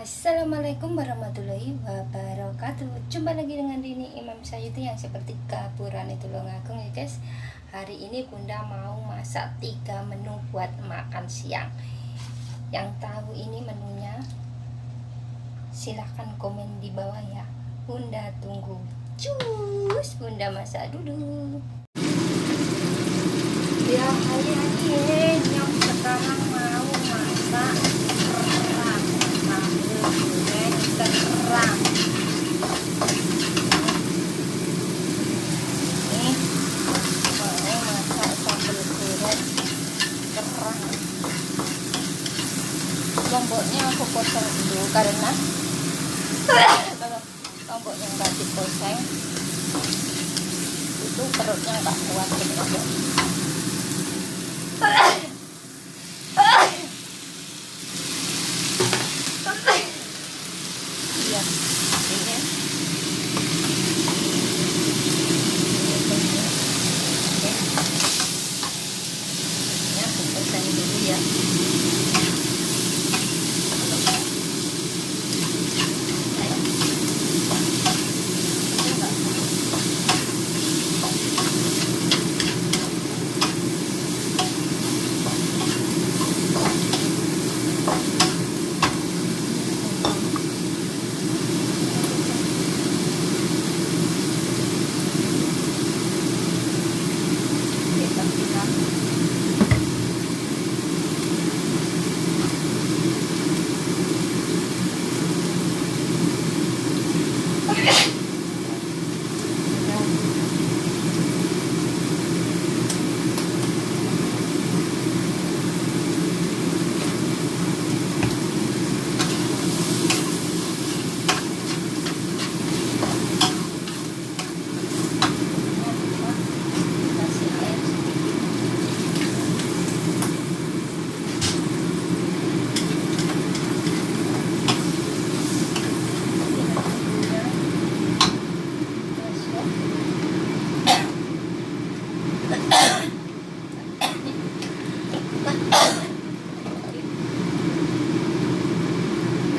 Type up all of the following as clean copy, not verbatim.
Assalamualaikum warahmatullahi wabarakatuh. Jumpa lagi dengan Dini Imam Sayuti yang seperti kaburan itu loh ngagung ya guys. Hari ini Bunda mau masak 3 menu buat makan siang. Yang tahu ini menunya silahkan komen di bawah ya. Bunda tunggu. Cus, Bunda masak dulu. Ya hari yang sekarang mau masak kerang, sambal goreng kerang. Ini mau masak sambal goreng kerang. Lomboknya aku potong dulu karena kalau lomboknya nggak dipotong itu perutnya nggak kuat gitu. Iya, ini aku pesan dulu ya.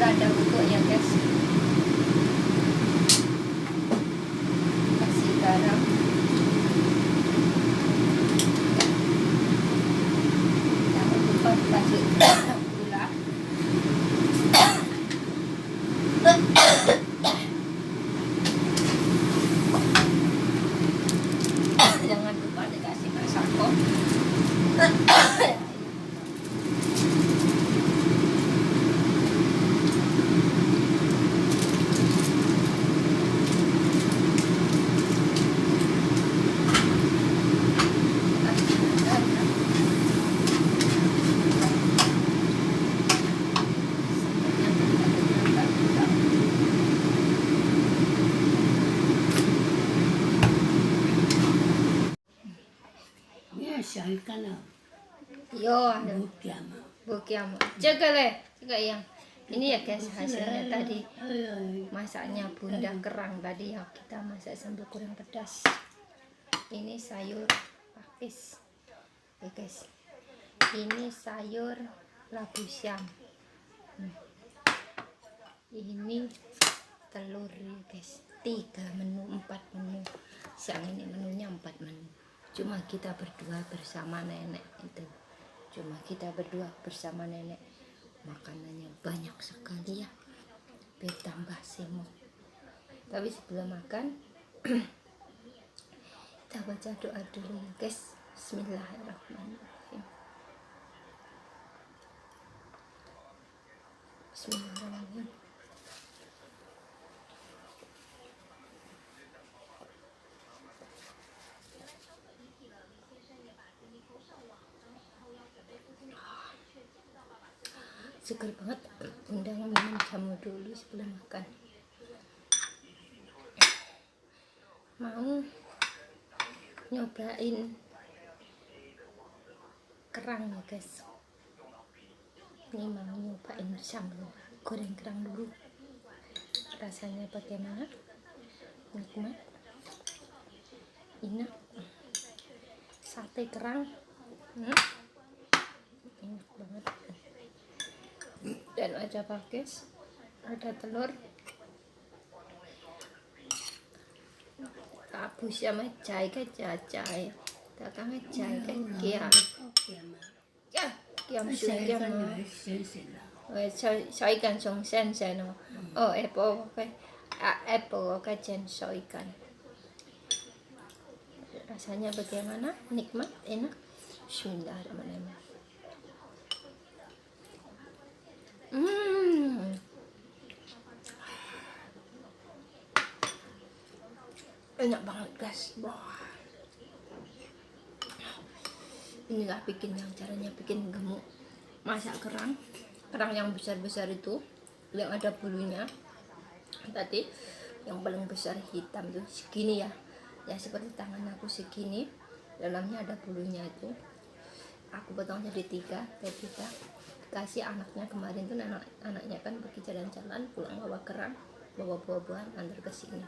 Ada bubuk ya guys, kasih garam, jangan lupa kasih gula, jangan lupa dikasih masako. Yo, bukiam. Jaga yang ini ya guys, hasilnya tadi masaknya Bunda kerang tadi yang kita masak sambal goreng pedas. Ini sayur pakis ya guys. Ini sayur labu siam. Ini telur ya guys. 3 menu, 4 menu. Siang ini menunya 4 menu. Cuma kita berdua bersama nenek itu. Cuma kita berdua bersama nenek. Makanannya banyak sekali ya. Biar tambah semok. Tapi sebelum makan kita baca doa dulu ya guys. Bismillahirrahmanirrahim. Bismillahirrahmanirrahim. Segar banget. Bunda minum jamu dulu sebelum makan. Mau nyobain kerang ya guys. Ini mau nyobain sambal goreng kerang dulu. Rasanya bagaimana? Nikmat, enak. Sate kerang enak banget. Dan ada pakis ada telur, tabu sama chai cái chai chai, ta có cái chai cái kia, ya kiam su kiam nó, rồi soi ikan song sen sen nó, apple cái apple cái chen soi ikan, rasanya bagaimana? Nikmat, enak. Bismillahirrahmanirrahim. Enak banget guys. Wah. Inilah caranya bikin gemuk. Masak kerang yang besar-besar itu, yang ada bulunya. Tadi yang paling besar hitam tuh segini ya. Ya seperti tangan aku segini. Dalamnya ada bulunya itu. Aku potong jadi 3, kayak kita. Kasih anaknya kemarin tuh, anaknya kan pergi jalan-jalan, pulang bawa kerang, bawa buah-buahan, antar ke sini.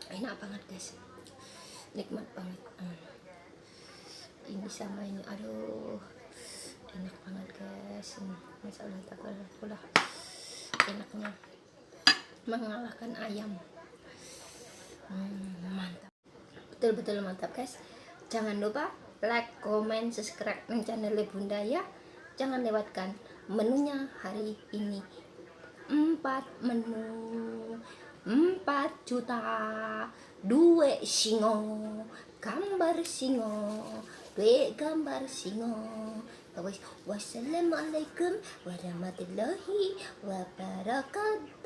Enak banget guys, nikmat banget. Ini sama ini, aduh, enak banget guys. Masya Allah, tabarakallah, enaknya mengalahkan ayam. Mantap, betul-betul mantap guys. Jangan lupa like, comment, subscribe channel Bunda ya. Jangan lewatkan menunya hari ini. 4 menu, 4 juta, 2 singo, gambar singo, 2 gambar singo. Wassalamualaikum warahmatullahi wabarakatuh.